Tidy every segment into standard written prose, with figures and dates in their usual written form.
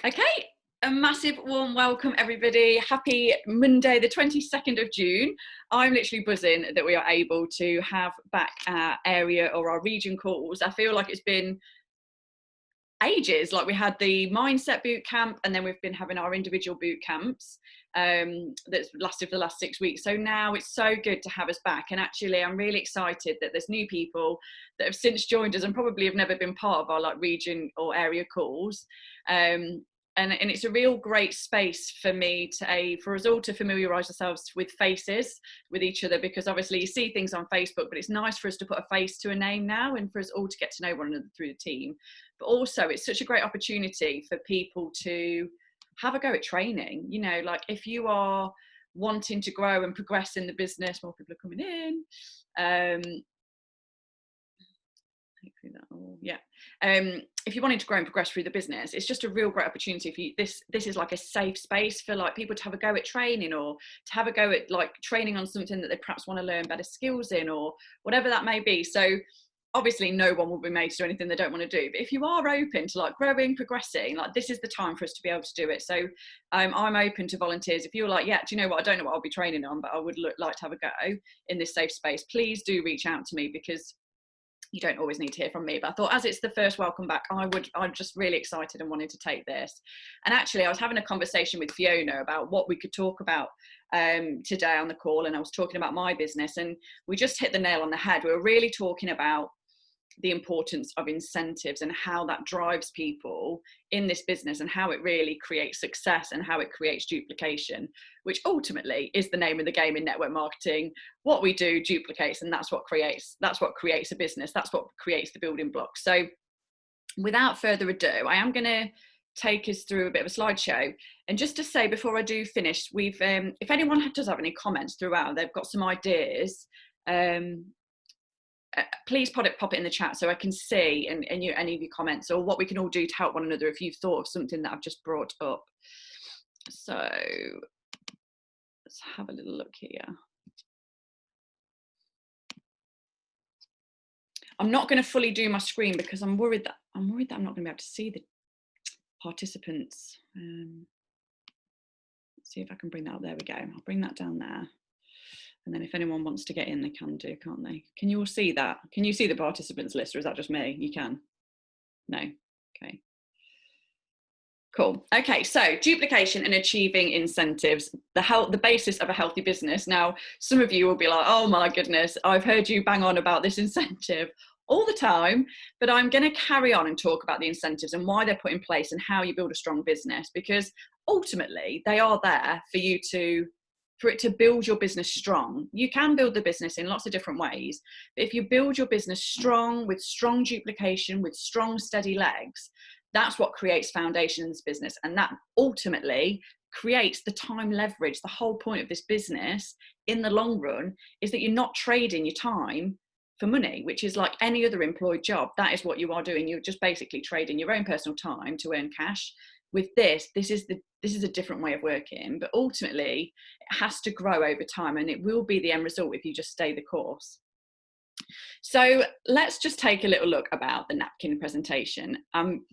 Okay, a massive warm welcome everybody. Happy Monday the 22nd of June. I'm literally buzzing that we are able to have back our area or our region calls. I feel like it's been ages. Like we had the mindset boot camp and then we've been having our individual boot camps that's lasted for the last 6 weeks. So now it's so good to have us back, and actually I'm really excited that there's new people that have since joined us and probably have never been part of our like region or area calls. And it's a real great space for me for us all to familiarise ourselves with faces with each other, because obviously you see things on Facebook, but it's nice for us to put a face to a name now and for us all to get to know one another through the team. But also it's such a great opportunity for people to have a go at training. You know, like if you are wanting to grow and progress in the business, more people are coming in. If you wanted to grow and progress through the business, it's just a real great opportunity for you. This is like a safe space for like people to have a go at training, or to have a go at like training on something that they perhaps want to learn better skills in, or whatever that may be. So obviously no one will be made to do anything they don't want to do, but if you are open to like growing, progressing, like this is the time for us to be able to do it. So I'm open to volunteers. If you're like, yeah, do you know what, I don't know what I'll be training on, but I would like to have a go in this safe space, please do reach out to me, because you don't always need to hear from me. But I thought, as it's the first welcome back, I'm just really excited and wanted to take this. And actually I was having a conversation with Fiona about what we could talk about today on the call, and I was talking about my business, and we just hit the nail on the head. We were really talking about the importance of incentives and how that drives people in this business, and how it really creates success and how it creates duplication, which ultimately is the name of the game in network marketing. What we do duplicates, and that's what creates a business. That's what creates the building blocks. So without further ado, I am going to take us through a bit of a slideshow. And just to say before I do finish, we've if anyone does have any comments throughout, they've got some ideas, please pop it in the chat so I can see any of your comments, or what we can all do to help one another if you've thought of something that I've just brought up. So let's have a little look here. I'm not going to fully do my screen because I'm worried that I'm not going to be able to see the participants. Let's see if I can bring that up. There we go. I'll bring that down there. And then if anyone wants to get in, they can do, can't they? Can you all see that? Can you see the participants list, or is that just me? You can? No? Okay. Cool. Okay, so duplication and achieving incentives, the basis of a healthy business. Now, some of you will be like, oh my goodness, I've heard you bang on about this incentive all the time, but I'm going to carry on and talk about the incentives and why they're put in place and how you build a strong business, because ultimately they are there for it to build your business strong. You can build the business in lots of different ways, but if you build your business strong, with strong duplication, with strong steady legs, that's what creates foundation in this business. And that ultimately creates the time leverage. The whole point of this business in the long run is that you're not trading your time for money, which is like any other employed job. That is what you are doing. You're just basically trading your own personal time to earn cash. With this is a different way of working, but ultimately it has to grow over time, and it will be the end result if you just stay the course. So let's just take a little look about the napkin presentation.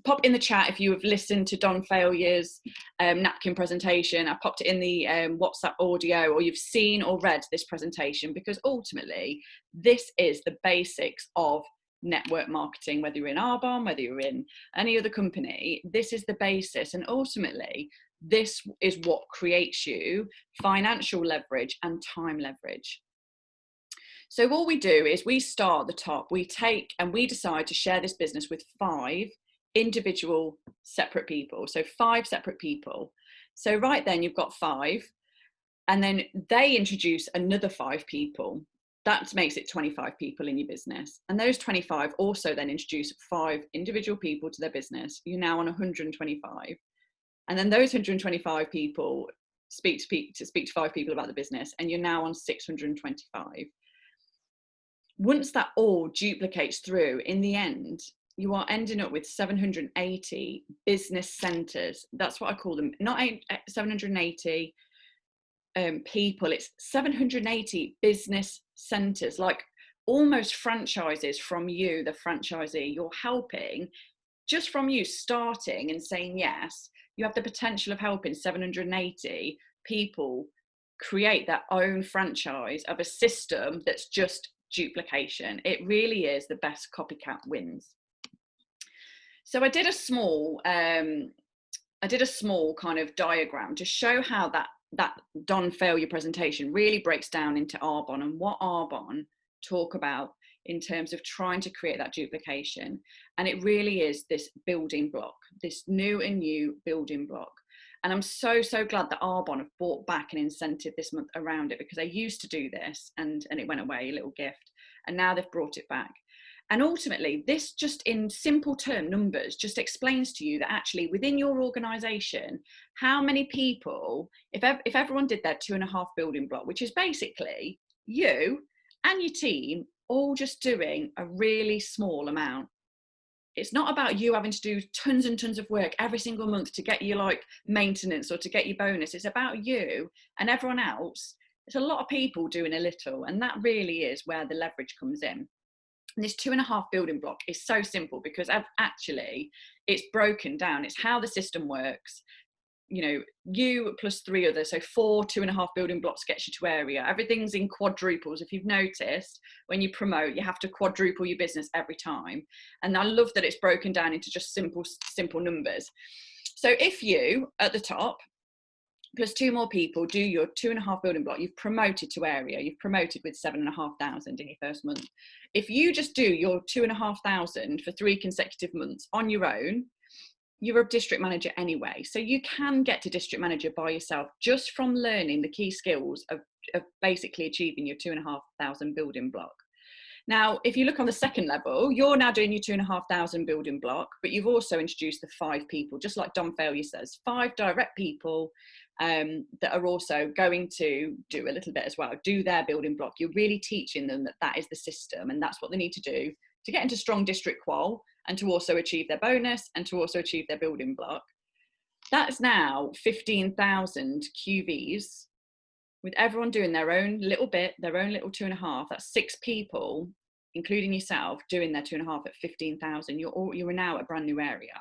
Pop in the chat if you have listened to Don Failure's napkin presentation. I popped it in the WhatsApp audio, or you've seen or read this presentation, because ultimately this is the basics of network marketing. Whether you're in Arbonne, whether you're in any other company, this is the basis, and ultimately this is what creates you financial leverage and time leverage. So all we do is we start at the top, we take and we decide to share this business with 5 individual separate people. So 5 separate people. So right then you've got 5, and then they introduce another 5 people. That makes it 25 people in your business. And those 25 also then introduce 5 individual people to their business. You're now on 125. And then those 125 people speak to 5 people about the business, and you're now on 625. Once that all duplicates through, in the end, you are ending up with 780 business centers. That's what I call them. Not 780 people, it's 780 business centers, like almost franchises from you, the franchisee. You're helping just from you starting and saying yes you have the potential of helping 780 people create their own franchise of a system that's just duplication. It really is the best copycat wins. So I did a small kind of diagram to show how that Don failure presentation really breaks down into Arbonne and what Arbonne talk about in terms of trying to create that duplication. And it really is this building block, this new building block. And I'm so glad that Arbonne have brought back an incentive this month around it, because they used to do this and it went away, a little gift, and now they've brought it back. And ultimately, this just in simple term numbers just explains to you that actually within your organisation, how many people, if everyone did their 2.5 building block, which is basically you and your team all just doing a really small amount. It's not about you having to do tons and tons of work every single month to get your like maintenance or to get your bonus. It's about you and everyone else. It's a lot of people doing a little, and that really is where the leverage comes in. And this 2.5 building block is so simple because actually it's broken down. It's how the system works. You know, you plus 3 others, so 4 2.5 building blocks gets you to area. Everything's in quadruples. If you've noticed, when you promote, you have to quadruple your business every time. And I love that it's broken down into just simple numbers. So if you at the top plus 2 more people do your 2.5 building block, you've promoted to area. You've promoted with 7,500 in your first month. If you just do your 2,500 for 3 consecutive months on your own, you're a district manager anyway. So you can get to district manager by yourself just from learning the key skills of basically achieving your 2,500 building block. Now, if you look on the second level, you're now doing your 2,500 building block, but you've also introduced the 5 people, just like Don Failure says, 5 direct people that are also going to do a little bit as well, do their building block. You're really teaching them that that is the system and that's what they need to do to get into strong district qual and to also achieve their bonus and to also achieve their building block. That's now 15,000 QVs with everyone doing their own little bit, their own little 2.5. That's 6 people, including yourself, doing their 2.5 at 15,000. You're now a brand new area.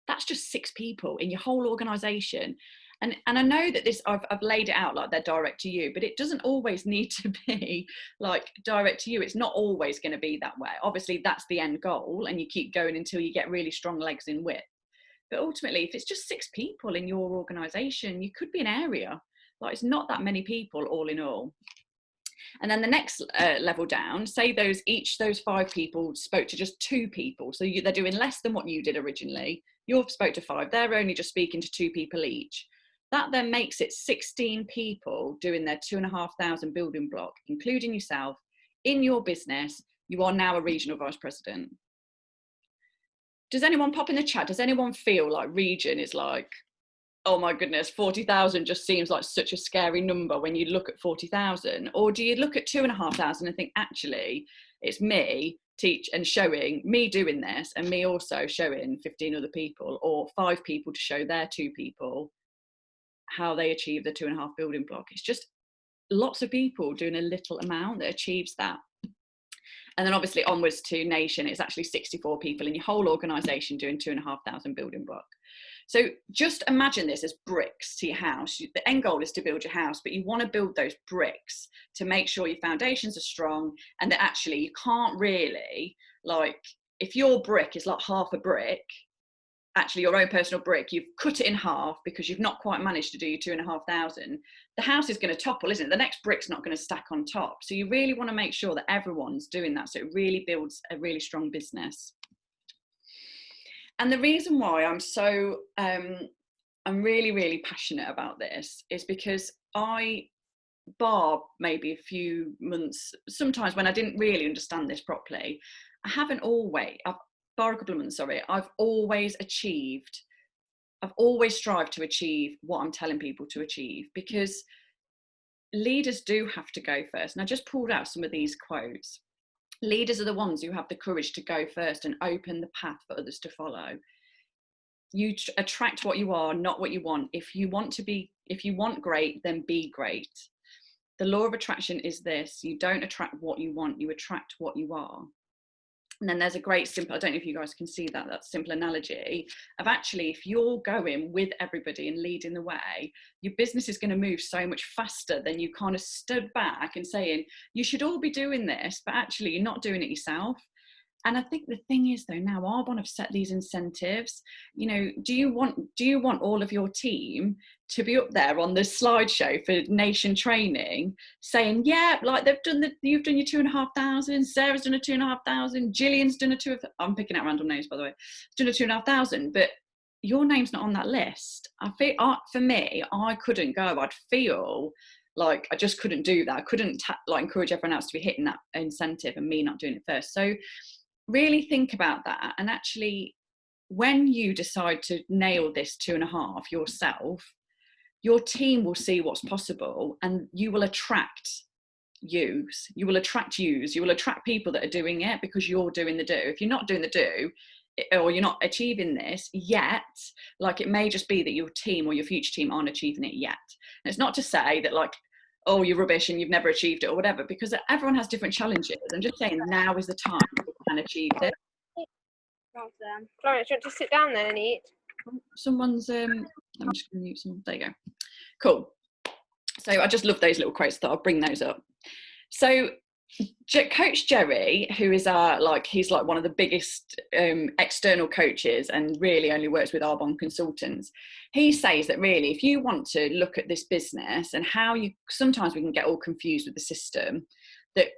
That's just 6 people in your whole organisation. And I know that this, I've laid it out like they're direct to you, but it doesn't always need to be like direct to you. It's not always going to be that way. Obviously, that's the end goal, and you keep going until you get really strong legs in width. But ultimately, if it's just 6 people in your organisation, you could be an area. Like, it's not that many people all in all. And then the next level down, say those 5 people spoke to just 2 people. So they're doing less than what you did originally. You've spoke to 5. They're only just speaking to 2 people each. That then makes it 16 people doing their 2,500 building block, including yourself, in your business. You are now a regional vice president. Does anyone pop in the chat? Does anyone feel like region is like, oh my goodness, 40,000 just seems like such a scary number when you look at 40,000? Or do you look at 2,500 and think, actually, it's me showing me doing this and me also showing 15 other people or 5 people to show their 2 people how they achieve the 2.5 building block? It's just lots of people doing a little amount that achieves that. And then obviously onwards to nation, it's actually 64 people in your whole organisation doing 2,500 building block. So just imagine this as bricks to your house. The end goal is to build your house, but you want to build those bricks to make sure your foundations are strong and that actually you can't really, like, if your brick is like half a brick, actually your own personal brick, you've cut it in half because you've not quite managed to do your 2,500, the house is going to topple, isn't it? The next brick's not going to stack on top. So you really want to make sure that everyone's doing that, so it really builds a really strong business. And the reason why I'm so I'm really passionate about this is because bar maybe a few months, sometimes when I didn't really understand this properly, bar a couple of months, I've always strived to achieve what I'm telling people to achieve, because leaders do have to go first. And I just pulled out some of these quotes. Leaders are the ones who have the courage to go first and open the path for others to follow. You attract what you are, not what you want. If you want great, then be great. The law of attraction is this: you don't attract what you want, you attract what you are. And then there's a great simple, I don't know if you guys can see that simple analogy of actually, if you're going with everybody and leading the way, your business is going to move so much faster than you kind of stood back and saying, you should all be doing this, but actually you're not doing it yourself. And I think the thing is, though, now Arbonne have set these incentives. You know, do you want all of your team to be up there on the slideshow for nation training, saying, yeah, like you've done your 2,500, Sarah's done a 2,500, Gillian's done a I'm picking out random names, by the way, done a 2,500, but your name's not on that list. I feel, for me, I couldn't go. I'd feel like I just couldn't do that. I couldn't like encourage everyone else to be hitting that incentive and me not doing it first. So really think about that. And actually, when you decide to nail this 2.5 yourself, your team will see what's possible, and you will attract you will attract people that are doing it because you're doing the do. If you're not doing the do, or you're not achieving this yet, like it may just be that your team or your future team aren't achieving it yet. And it's not to say that like, oh, you're rubbish and you've never achieved it or whatever, because everyone has different challenges. I'm just saying now is the time you can achieve this. Florence, do you want to sit down then and eat? Someone's I'm just going to mute someone. There you go. Cool. So I just love those little quotes, that I'll bring those up. So Coach Jerry, who is he's like one of the biggest external coaches and really only works with Arbonne consultants. He says that really, if you want to look at this business and how sometimes we can get all confused with the system, that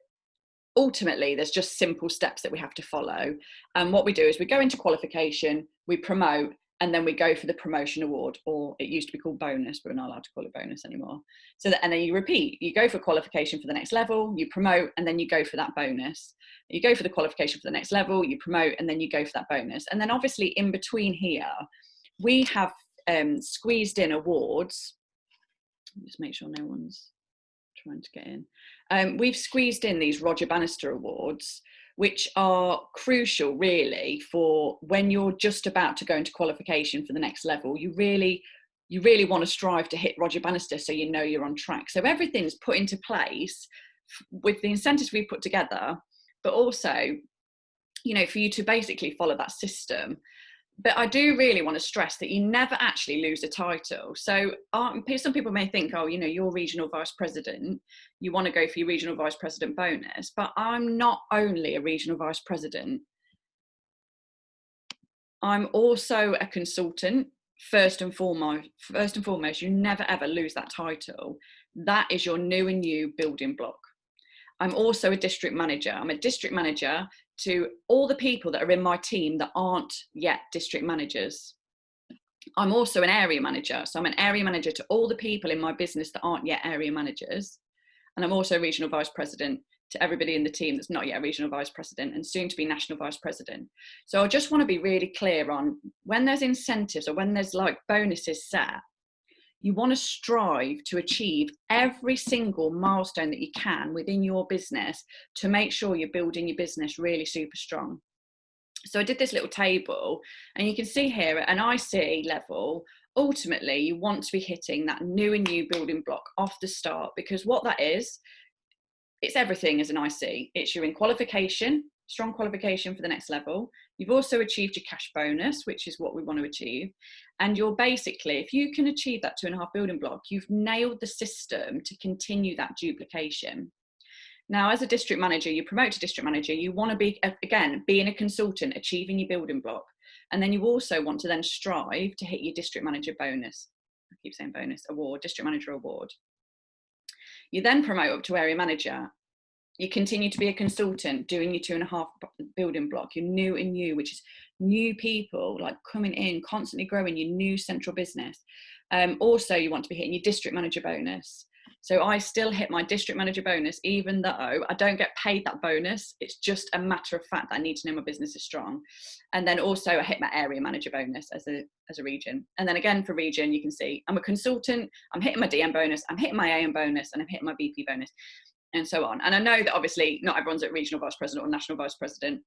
ultimately there's just simple steps that we have to follow. And what we do is we go into qualification, we promote, and then we go for the promotion award, or it used to be called bonus, but we're not allowed to call it bonus anymore. And then you repeat, you go for qualification for the next level, you promote, and then you go for that bonus. You go for the qualification for the next level, you promote, and then you go for that bonus. And then obviously in between here, we have squeezed in awards. Just make sure no one's trying to get in. We've squeezed in these Roger Bannister awards, which are crucial really for when you're just about to go into qualification for the next level. You really want to strive to hit Roger Bannister, so you know you're on track. So everything's put into place with the incentives we've put together, but also, you know, for you to basically follow that system. But I do really want to stress that you never actually lose a title. So some people may think, oh, you know, you're regional vice president, you want to go for your regional vice president bonus. But I'm not only a regional vice president, I'm also a consultant. First and foremost, you never ever lose that title. That is your new and you building block. I'm also a district manager. I'm a district manager to all the people that are in my team that aren't yet district managers. I'm also an area manager. So I'm an area manager to all the people in my business that aren't yet area managers. And I'm also a regional vice president to everybody in the team that's not yet a regional vice president and soon to be national vice president. So I just want to be really clear on when there's incentives or when there's like bonuses set, you want to strive to achieve every single milestone that you can within your business to make sure you're building your business really super strong. So I did this little table, and you can see here at an IC level, ultimately you want to be hitting that new and you building block off the start, because what that is, it's everything as an IC. It's you're in qualification, strong qualification for the next level. You've also achieved your cash bonus, which is what we want to achieve. And you're basically, if you can achieve that 2.5 building block, you've nailed the system to continue that duplication. Now, as a district manager, you promote to district manager, you want to be, again, being a consultant, achieving your building block. And then you also want to then strive to hit your district manager bonus. I keep saying bonus, award, district manager award. You then promote up to area manager. You continue to be a consultant, doing your 2.5 building block, your new and you, which is new people like coming in, constantly growing your new central business. Also, you want to be hitting your district manager bonus. So I still hit my district manager bonus, even though I don't get paid that bonus. It's just a matter of fact that I need to know my business is strong. And then also I hit my area manager bonus as a region. And then again for region, you can see I'm a consultant, I'm hitting my DM bonus, I'm hitting my AM bonus, and I'm hitting my BP bonus, and so on. And I know that obviously not everyone's at regional vice president or national vice president,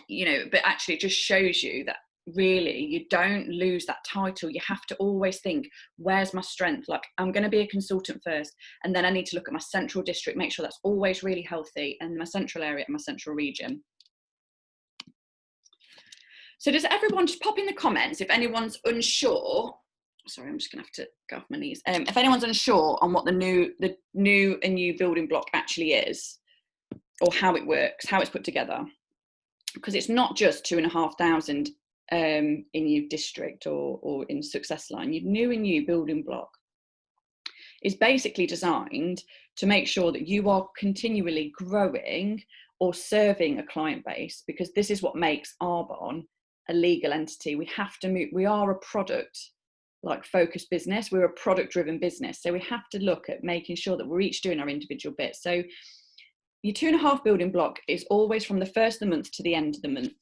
you know, but actually it just shows you that really you don't lose that title. You have to always think, where's my strength? Like, I'm going to be a consultant first, and then I need to look at my central district, make sure that's always really healthy, and my central area and my central region. So does everyone just pop in the comments if anyone's unsure? Sorry, I'm just gonna have to go off my knees. If anyone's unsure on what the new building block actually is, or how it works, how it's put together, because it's not just 2,500 in your district or in success line. Your new and new building block is basically designed to make sure that you are continually growing or serving a client base, because this is what makes Arbonne a legal entity. We have to move, we are a product like focused business, we're a product driven business, so we have to look at making sure that we're each doing our individual bits. So your 2.5 building block is always from the first of the month to the end of the month.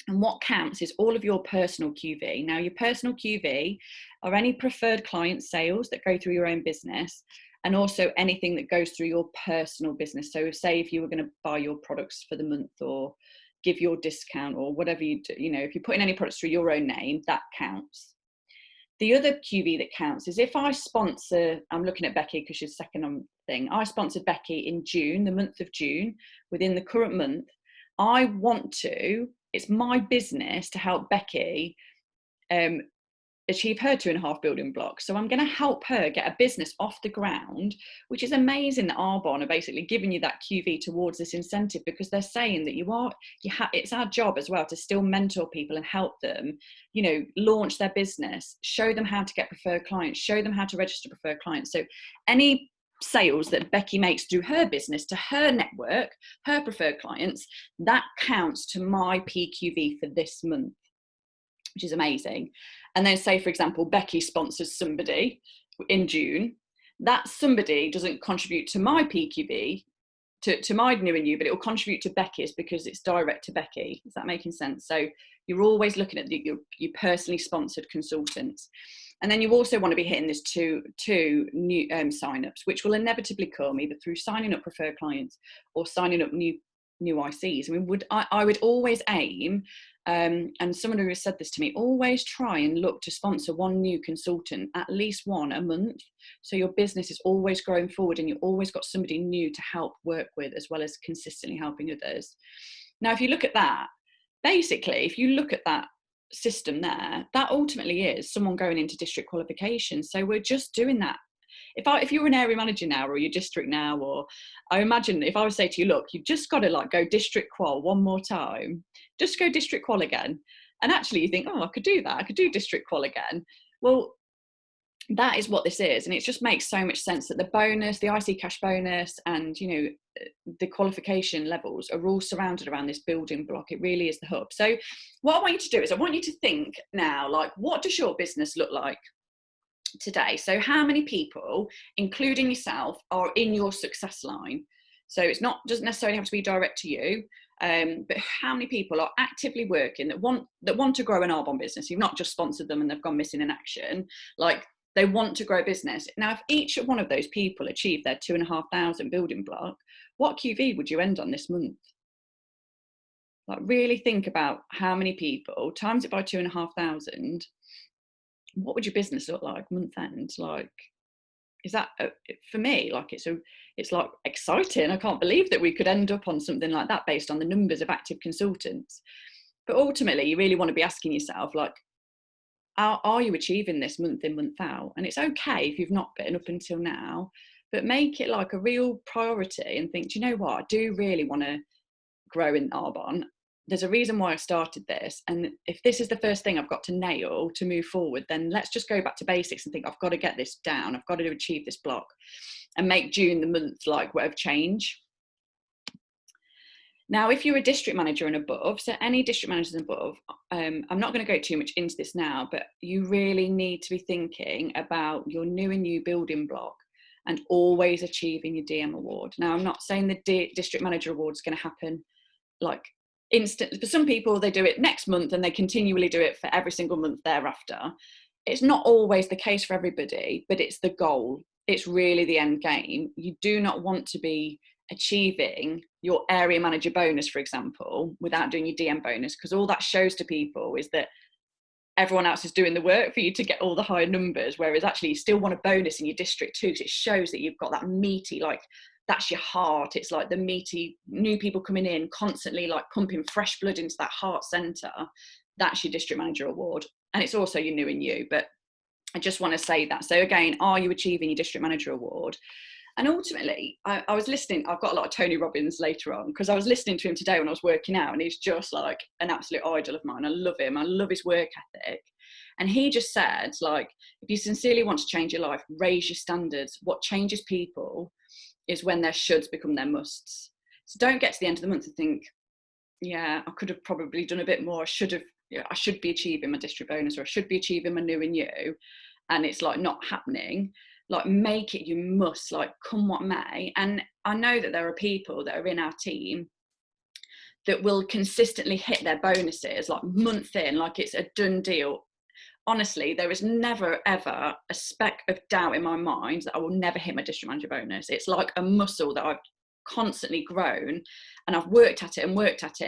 And what counts is all of your personal QV. Now, your personal QV are any preferred client sales that go through your own business, and also anything that goes through your personal business. So say if you were going to buy your products for the month or give your discount or whatever you do, you know, if you're putting any products through your own name, that counts. The other QV that counts is if I sponsor, I'm looking at Becky because she's second on thing. I sponsored Becky in June, the month of June, within the current month. I want to, it's my business to help Becky achieve her 2.5 building blocks. So I'm going to help her get a business off the ground, which is amazing that Arbonne are basically giving you that QV towards this incentive, because they're saying that it's our job as well to still mentor people and help them, you know, launch their business, show them how to get preferred clients, show them how to register preferred clients. So any sales that Becky makes through her business to her network, her preferred clients, that counts to my PQV for this month, which is amazing. And then say, for example, Becky sponsors somebody in June, that somebody doesn't contribute to my PQB, to my new and new, but it will contribute to Becky's because it's direct to Becky. Is that making sense? So you're always looking at your personally sponsored consultants. And then you also want to be hitting this two new sign-ups, which will inevitably come either through signing up preferred clients or signing up new ICs. I mean, I would always aim, and someone who has said this to me, always try and look to sponsor one new consultant, at least one a month. So your business is always growing forward and you've always got somebody new to help work with, as well as consistently helping others. Now, if you look at that, basically, if you look at that system there, that ultimately is someone going into district qualification. So we're just doing that. If you're an area manager now, or your district now, or I imagine if I would say to you, look, you've just got to like go district qual one more time, just go district qual again. And actually you think, oh, I could do that. I could do district qual again. Well, that is what this is. And it just makes so much sense that the bonus, the IC cash bonus, and, you know, the qualification levels are all surrounded around this building block. It really is the hub. So what I want you to do is I want you to think now, like, what does your business look like today? So how many people, including yourself, are in your success line? So doesn't necessarily have to be direct to you, but how many people are actively working that want to grow an Arbonne business? You've not just sponsored them and they've gone missing in action. Like, they want to grow business. Now, if each one of those people achieved their 2,500 building block, what QV would you end on this month? Like, really think about how many people, times it by 2,500. What would your business look like month end? Like, is that for me, like, it's like exciting. I can't believe that we could end up on something like that based on the numbers of active consultants. But ultimately, you really want to be asking yourself, like, are you achieving this month in, month out? And it's okay if you've not been up until now, but make it like a real priority and think, do you know what? I do really want to grow in Arbonne. There's a reason why I started this. And if this is the first thing I've got to nail to move forward, then let's just go back to basics and think, I've got to get this down. I've got to achieve this block and make June the month like whatever change. Now, if you're a district manager and above, so any district managers and above, I'm not going to go too much into this now, but you really need to be thinking about your new and new building block and always achieving your DM award. Now, I'm not saying the district manager award is going to happen like instant. For some people, they do it next month and they continually do it for every single month thereafter. It's not always the case for everybody, but it's the goal. It's really the end game. You do not want to be achieving your area manager bonus, for example, without doing your DM bonus, because all that shows to people is that everyone else is doing the work for you to get all the higher numbers, whereas actually you still want a bonus in your district too, because it shows that you've got that meaty, like, that's your heart. It's like the meaty new people coming in constantly, like pumping fresh blood into that heart center. that's your district manager award. And it's also your new and you, but I just want to say that. So again, are you achieving your district manager award? And ultimately, I was listening, I've got a lot of Tony Robbins later on, because I was listening to him today when I was working out, and he's just like an absolute idol of mine. I love him. I love his work ethic. And he just said, like, if you sincerely want to change your life, raise your standards. What changes people is when their shoulds become their musts. So don't get to the end of the month and think, yeah, I could have probably done a bit more. I should be achieving my district bonus, or I should be achieving my new and you. And it's like not happening. Like, make it, you must, like, come what may. And I know that there are people that are in our team that will consistently hit their bonuses, like, month in, like it's a done deal. Honestly, there is never, ever a speck of doubt in my mind that I will never hit my district manager bonus. It's like a muscle that I've constantly grown, and I've worked at it, and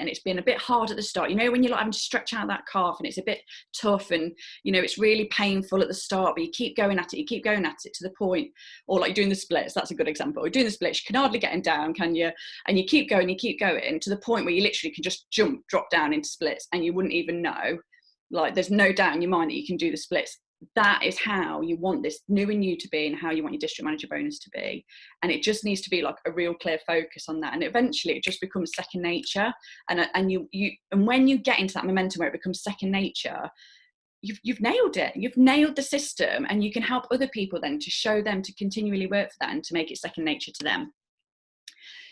it's been a bit hard at the start. You know, when you're like having to stretch out that calf and it's a bit tough, and you know it's really painful at the start, but you keep going at it to the point, or like you're doing the splits. That's a good example. You're doing the splits, you can hardly get them down, can you? And you keep going to the point where you literally can just drop down into splits, and you wouldn't even know. Like, there's no doubt in your mind that you can do the splits. That is how you want this new and you to be, and how you want your district manager bonus to be. And it just needs to be like a real clear focus on that. And eventually it just becomes second nature. And when you get into that momentum where it becomes second nature, you've nailed it. You've nailed the system, and you can help other people then to show them to continually work for that and to make it second nature to them.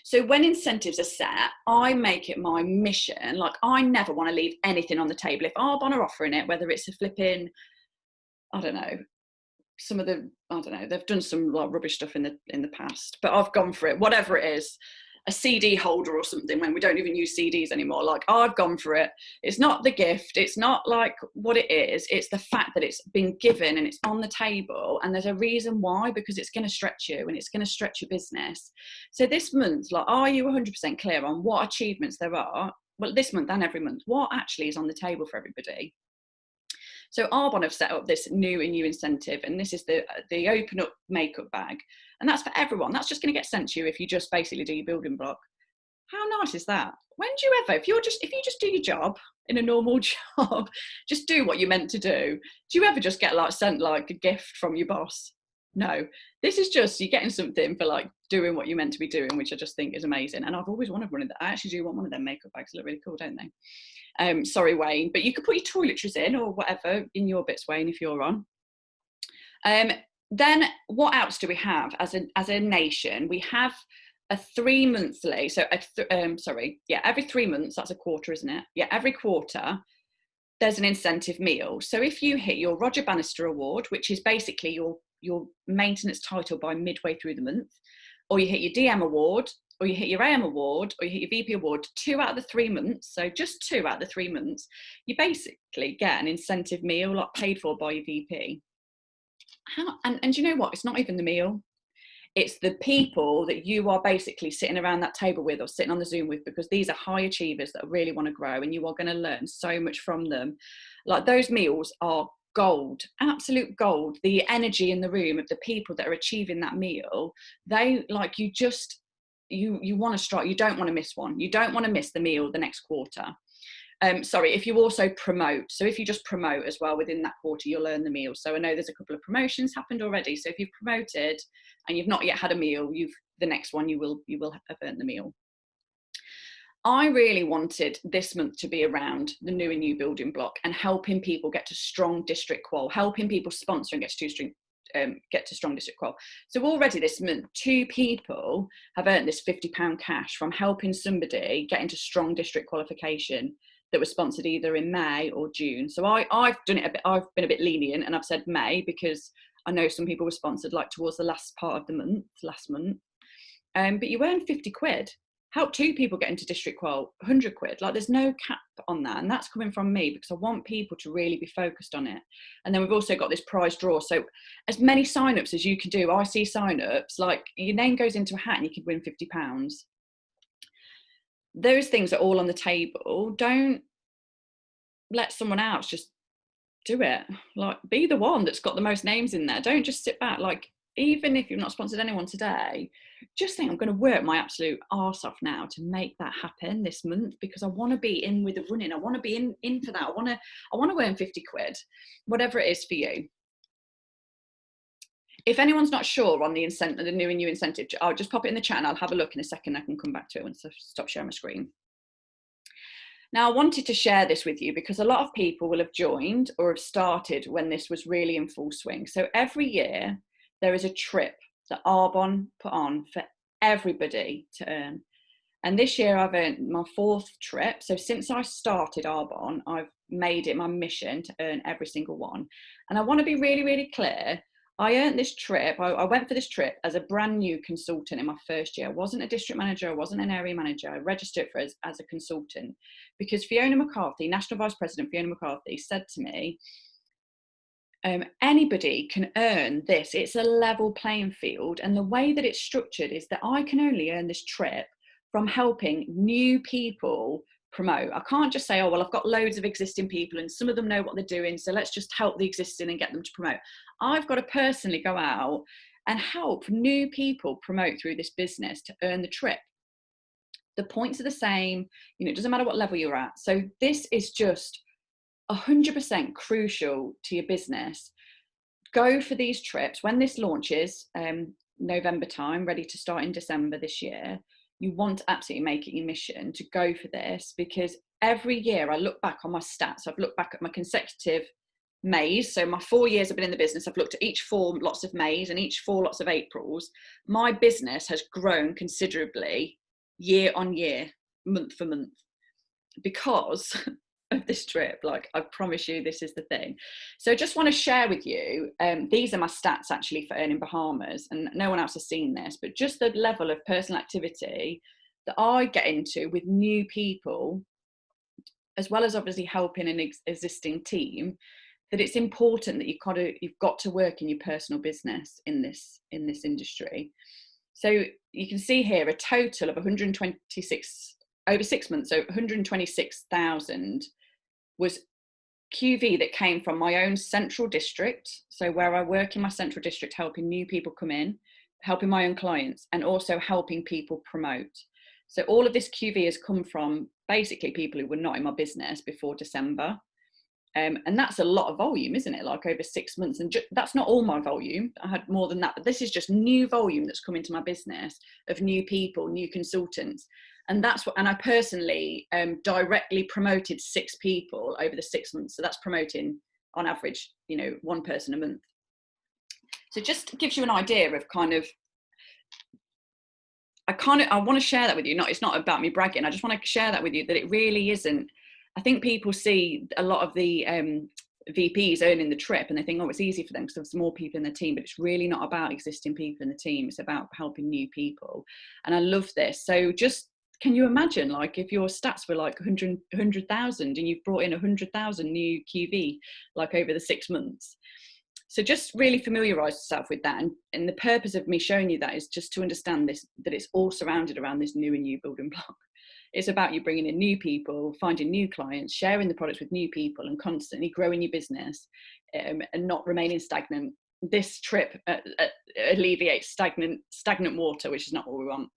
So when incentives are set, I make it my mission. Like, I never want to leave anything on the table. If Arbonne are offering it, whether it's a flipping, I don't know, they've done some like rubbish stuff in the past, but I've gone for it, whatever it is, a CD holder or something, when we don't even use CDs anymore. Like, I've gone for it. It's not the gift. It's not like what it is. It's the fact that it's been given and it's on the table, and there's a reason why, because it's going to stretch you and it's going to stretch your business. So this month, like, are you 100% clear on what achievements there are? Well, this month and every month, what actually is on the table for everybody? So Arbonne have set up this new and you incentive, and this is the open up makeup bag, and that's for everyone. That's just going to get sent to you if you just basically do your building block. How nice is that? When do you ever, if you just do your job in a normal job, just do what you're meant to do you ever just get like sent like a gift from your boss? No, this is just you're getting something for like doing what you're meant to be doing, which I just think is amazing. And I've always wanted one of that. I actually do want one of them makeup bags. They look really cool, don't they? Sorry, Wayne, but you could put your toiletries in or whatever in your bits, Wayne, if you're on. Then what else do we have as a nation? We have a 3 monthly, so every 3 months, that's a quarter, isn't it? Yeah, every quarter there's an incentive meal. So if you hit your Roger Bannister Award, which is basically your maintenance title by midway through the month, or you hit your DM Award, or you hit your AM Award, or you hit your VP Award 2 out of the 3 months, so just 2 out of the 3 months, you basically get an incentive meal, like paid for by your VP. And you know what? It's not even the meal. It's the people that you are basically sitting around that table with, or sitting on the Zoom with, because these are high achievers that really want to grow, and you are going to learn so much from them. Like, those meals are gold, absolute gold. The energy in the room of the people that are achieving that meal, they like, you want to strike. You don't want to miss one. You don't want to miss the meal the next quarter. If you also promote, so if you just promote as well within that quarter, you'll earn the meal. So I know there's a couple of promotions happened already. So if you've promoted and you've not yet had a meal, the next one you will have earned the meal. I really wanted this month to be around the new and new building block and helping people get to strong district qual, helping people sponsor and get to strong district qual. So already this month, 2 people have earned this £50 cash from helping somebody get into strong district qualification that was sponsored either in May or June. So I've done it a bit, I've been a bit lenient, and I've said May because I know some people were sponsored like towards the last part of the month, last month. But you earn 50 quid. Help 2 people get into district qual, 100 quid. Like, there's no cap on that. And that's coming from me because I want people to really be focused on it. And then we've also got this prize draw. So as many sign-ups as you can do, I see sign-ups, like your name goes into a hat and you could win £50. Those things are all on the table. Don't let someone else just do it. Like, be the one that's got the most names in there. Don't just sit back. Like, even if you've not sponsored anyone today, just think, I'm going to work my absolute arse off now to make that happen this month, because I want to be in with the running. I want to be in for that. I want to earn 50 quid, whatever it is for you. If anyone's not sure on the incentive, the new and new incentive, I'll just pop it in the chat and I'll have a look in a second. I can come back to it once I stop sharing my screen. Now, I wanted to share this with you because a lot of people will have joined or have started when this was really in full swing. So every year there is a trip that Arbonne put on for everybody to earn. And this year I've earned my 4th trip. So since I started Arbonne, I've made it my mission to earn every single one. And I want to be really, really clear. I earned this trip. I went for this trip as a brand new consultant in my first year. I wasn't a district manager. I wasn't an area manager. I registered for as a consultant because Fiona McCarthy, National Vice President Fiona McCarthy, said to me, anybody can earn this. It's a level playing field. And the way that it's structured is that I can only earn this trip from helping new people promote. I can't just say, oh, well, I've got loads of existing people and some of them know what they're doing, so let's just help the existing and get them to promote. I've got to personally go out and help new people promote through this business to earn the trip. The points are the same, it doesn't matter what level you're at. So this is just 100% crucial to your business. Go for these trips. When this launches, November time, ready to start in December this year, you want to absolutely make it your mission to go for this, because every year I look back on my stats. I've looked back at my consecutive Mays. So my 4 years I've been in the business, I've looked at each 4 lots of Mays and each 4 lots of Aprils. My business has grown considerably year on year, month for month, because of this trip. Like, I promise you, this is the thing. So I just want to share with you, these are my stats actually for earning Bahamas, and no one else has seen this, but just the level of personal activity that I get into with new people, as well as obviously helping an existing team, that it's important that you've got to work in your personal business in this industry. So you can see here a total of 126 over 6 months, so 126,000 was QV that came from my own central district. So where I work in my central district, helping new people come in, helping my own clients, and also helping people promote. So all of this QV has come from basically people who were not in my business before December. And that's a lot of volume, isn't it? Like over 6 months. And that's not all my volume. I had more than that, but this is just new volume that's come into my business of new people, new consultants. And that's what, and I personally directly promoted 6 people over the 6 months. So that's promoting on average, 1 person a month. So just gives you an idea of kind of, I want to share that with you. It's not about me bragging. I just want to share that with you, that it really isn't. I think people see a lot of the VPs earning the trip and they think, oh, it's easy for them because there's more people in the team, but it's really not about existing people in the team. It's about helping new people. And I love this. So just, can you imagine, like, if your stats were like 100,000 and you've brought in 100,000 new QV, like over the 6 months. So just really familiarise yourself with that. And the purpose of me showing you that is just to understand this, that it's all surrounded around this new and new building block. It's about you bringing in new people, finding new clients, sharing the products with new people, and constantly growing your business and not remaining stagnant. This trip alleviates stagnant water, which is not what we want.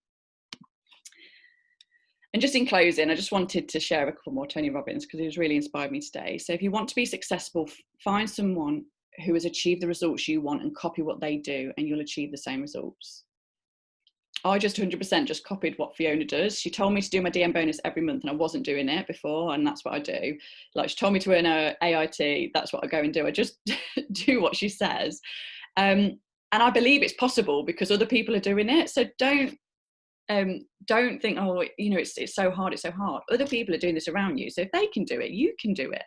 And just in closing, I just wanted to share a couple more Tony Robbins, because he has really inspired me today. So if you want to be successful, find someone who has achieved the results you want and copy what they do, and you'll achieve the same results. I just 100% just copied what Fiona does. She told me to do my DM bonus every month, and I wasn't doing it before, and that's what I do. Like, she told me to earn a AIT, that's what I go and do. I just do what she says. And I believe it's possible because other people are doing it. So don't think, oh, it's so hard, it's so hard. Other people are doing this around you. So if they can do it, you can do it.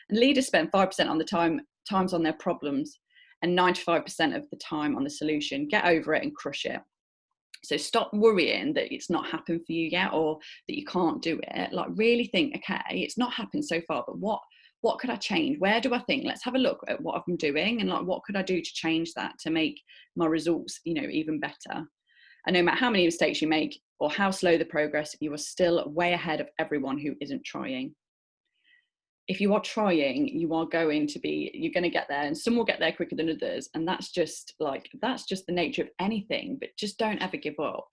And leaders spend 5% on the times on their problems and 95% of the time on the solution. Get over it and crush it. So stop worrying that it's not happened for you yet, or that you can't do it. Like, really think, okay, it's not happened so far, but what could I change? Where do I think? Let's have a look at what I've been doing, and like, what could I do to change that to make my results, even better? And no matter how many mistakes you make or how slow the progress, you are still way ahead of everyone who isn't trying. if you are trying, you're going to get there, and some will get there quicker than others. And that's just the nature of anything, but just don't ever give up.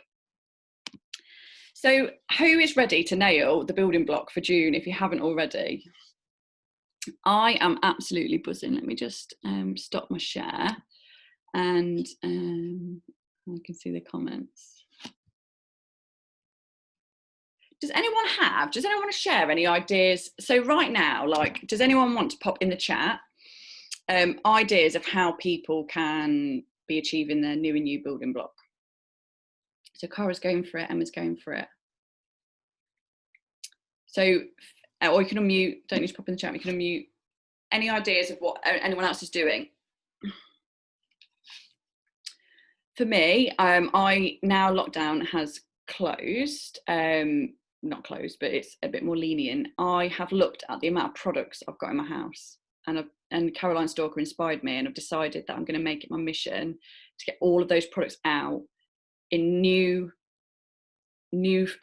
So who is ready to nail the building block for June if you haven't already? I am absolutely buzzing. Let me just stop my share, and I can see the comments. Does anyone want to share any ideas? So right now, does anyone want to pop in the chat ideas of how people can be achieving their new building block? So Cara's going for it, Emma's going for it. So, or you can unmute, don't need to pop in the chat, you can unmute. Any ideas of what anyone else is doing? For me, now lockdown has closed, not closed, but it's a bit more lenient. I have looked at the amount of products I've got in my house, and Caroline Stalker inspired me, and I've decided that I'm going to make it my mission to get all of those products out in new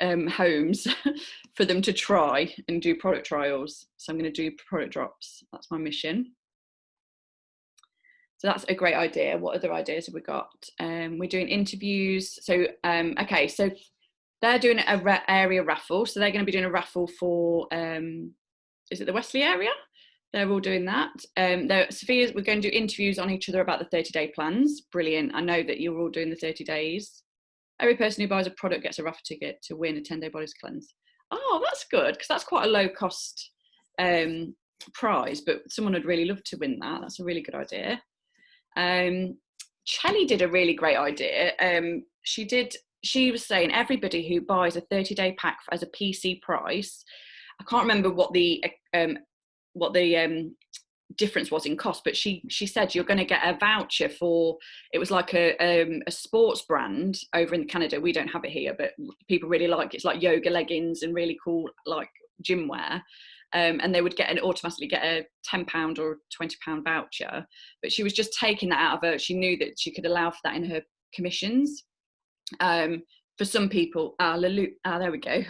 homes for them to try and do product trials. So I'm going to do product drops. That's my mission. So that's a great idea. What other ideas have we got? We're doing interviews. So okay, so they're doing a area raffle. So they're going to be doing a raffle for is it the Wesley area? They're all doing that. Sophia's, we're going to do interviews on each other about the 30-day plans. Brilliant. I know that you're all doing the 30 days. Every person who buys a product gets a raffle ticket to win a 10-day body cleanse. Oh, that's good, because that's quite a low cost prize, but someone would really love to win that. That's a really good idea. Chelly did a really great idea. She was saying everybody who buys a 30-day pack as a PC price, I can't remember what the difference was in cost, but she said you're going to get a voucher for, it was like a sports brand over in Canada. We don't have it here, but people really like it. It's like yoga leggings and really cool like gym wear. And they would automatically get a £10 or £20 voucher. But she was just taking that out of her. She knew that she could allow for that in her commissions. For some people, there we go.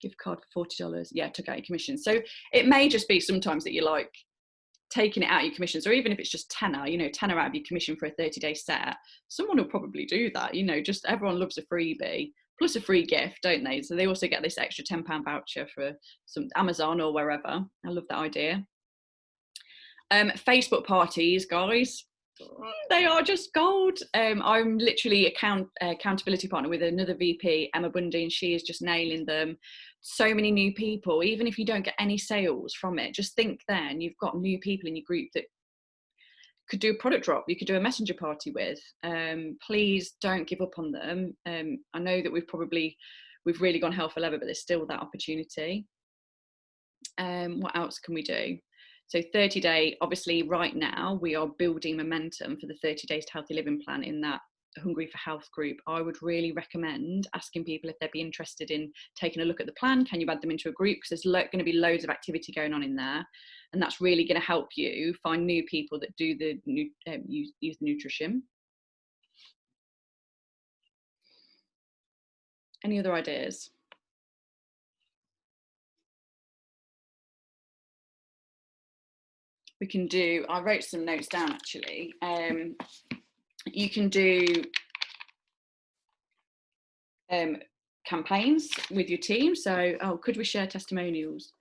Gift card for $40. Yeah, took out your commission. So it may just be sometimes that you're like taking it out of your commissions, or even if it's just tenner out of your commission for a 30-day set, someone will probably do that. Just everyone loves a freebie plus a free gift, don't they? So they also get this extra £10 voucher for some Amazon or wherever. I love that idea. Facebook parties, guys, they are just gold. I'm literally accountability partner with another VP, Emma Bundy, and she is just nailing them. So many new people, even if you don't get any sales from it, just think then you've got new people in your group that could do a product drop, you could do a messenger party with. Please don't give up on them. I know that we've really gone hell for leather, but there's still that opportunity. What else can we do? So 30-day, obviously right now we are building momentum for the 30 days to healthy living plan in that Hungry for Health group. I would really recommend asking people if they'd be interested in taking a look at the plan. Can you add them into a group? Because there's going to be loads of activity going on in there, and that's really going to help you find new people that do the use the nutrition. Any other ideas? We can do, I wrote some notes down actually. You can do campaigns with your team. So, could we share testimonials?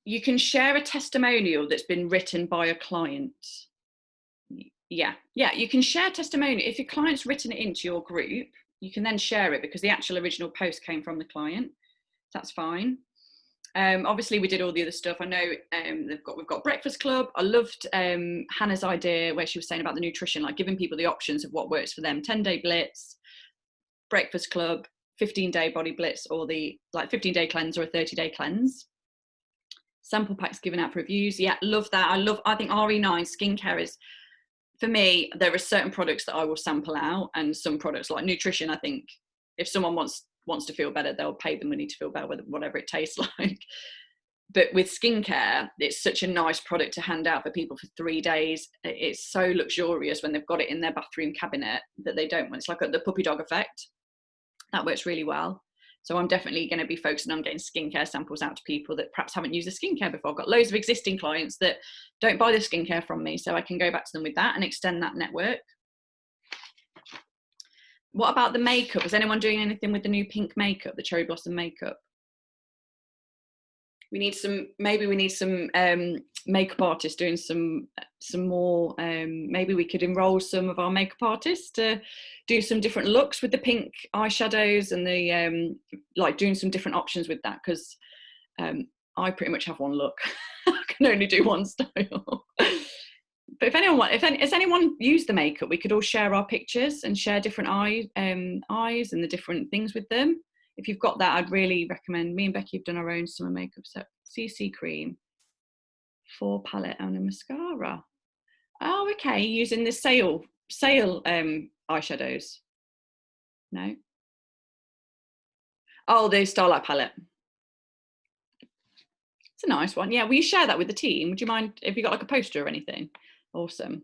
You can share a testimonial that's been written by a client. Yeah, you can share testimonial. If your client's written it into your group, you can then share it because the actual original post came from the client. That's fine. Obviously we did all the other stuff. I know we've got Breakfast Club. I loved Hannah's idea where she was saying about the nutrition, like giving people the options of what works for them. 10-day blitz, Breakfast Club, 15-day body blitz, or the 15-day cleanse or a 30-day cleanse. Sample packs given out for reviews. Yeah, love that. I think RE9 skincare is, for me, there are certain products that I will sample out, and some products like nutrition, I think if someone wants to feel better, they'll pay the money to feel better, whatever it tastes like. But with skincare, it's such a nice product to hand out for people for 3 days. It's so luxurious when they've got it in their bathroom cabinet that they don't want. It's like the puppy dog effect. That works really well. So I'm definitely going to be focusing on getting skincare samples out to people that perhaps haven't used a skincare before. I've got loads of existing clients that don't buy the skincare from me, so I can go back to them with that and extend that network. What about the makeup? Is anyone doing anything with the new pink makeup, the cherry blossom makeup? We need some, maybe we need some makeup artists doing some more, maybe we could enroll some of our makeup artists to do some different looks with the pink eyeshadows and the, like doing some different options with that, because I pretty much have one look. I can only do one style. But if anyone used the makeup, we could all share our pictures and share different eyes and the different things with them. If you've got that, I'd really recommend. Me and Becky have done our own summer makeup set. CC cream, 4 palette and a mascara. Oh, okay. Using the sale eyeshadows. No. Oh, the Starlight palette. It's a nice one. Yeah, will you share that with the team? Would you mind if you got like a poster or anything? Awesome.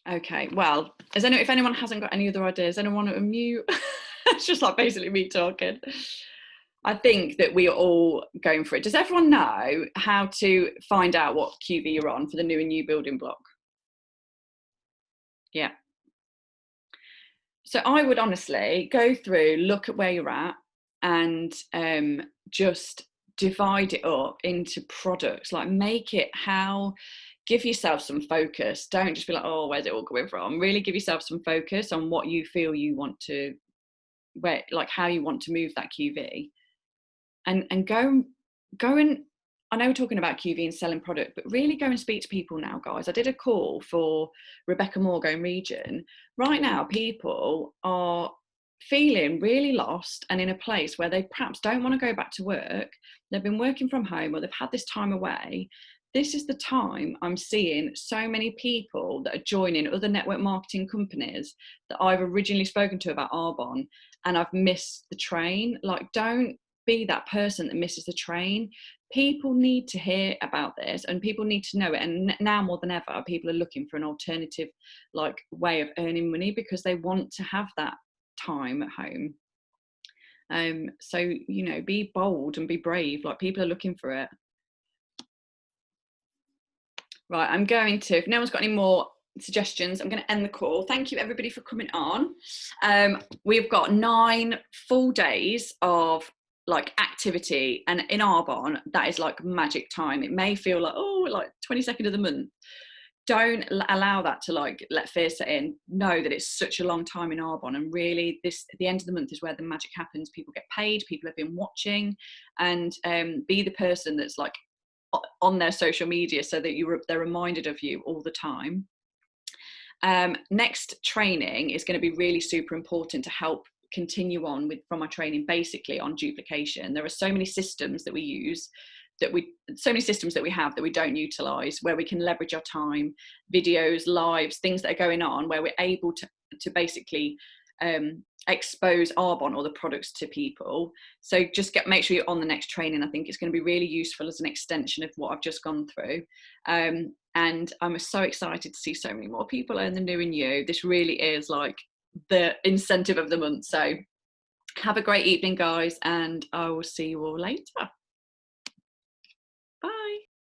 Okay, well, if anyone hasn't got any other ideas, anyone want to mute? It's just like basically me talking. I think that we are all going for it. Does everyone know how to find out what QV you're on for the new and new building block? Yeah. So I would honestly go through, look at where you're at, and just divide it up into products. Like give yourself some focus. Don't just be like, oh, where's it all coming from? Really give yourself some focus on what you feel you want to, how you want to move that QV, and go and, I know we're talking about QV and selling product, but really go and speak to people now, guys. I did a call for Rebecca Morgan region. Right now, people are feeling really lost and in a place where they perhaps don't want to go back to work. They've been working from home, or they've had this time away. This is the time I'm seeing so many people that are joining other network marketing companies that I've originally spoken to about Arbonne, and I've missed the train. Like, don't be that person that misses the train. People need to hear about this, and people need to know it. And now more than ever, people are looking for an alternative way of earning money, because they want to have that time at home. So, be bold and be brave. Like, people are looking for it. Right, I'm going to, if no one's got any more suggestions, I'm going to end the call. Thank you everybody for coming on. We've got 9 full days of activity, and in Arbonne, that is like magic time. It may feel like 22nd of the month. Don't allow that to let fear set in. Know that it's such a long time in Arbonne, and really the end of the month is where the magic happens. People get paid, people have been watching, and be the person that's on their social media so that they're reminded of you all the time. Next training is going to be really super important to help continue on from our training, basically on duplication. There are so many systems that we use, so many systems that we have that we don't utilize, where we can leverage our time, videos, lives, things that are going on, where we're able to basically expose Arbonne or the products to people. So just make sure you're on the next training. I think it's going to be really useful as an extension of what I've just gone through. And I'm so excited to see so many more people learn the new and you. This really is the incentive of the month. So have a great evening, guys, and I will see you all later.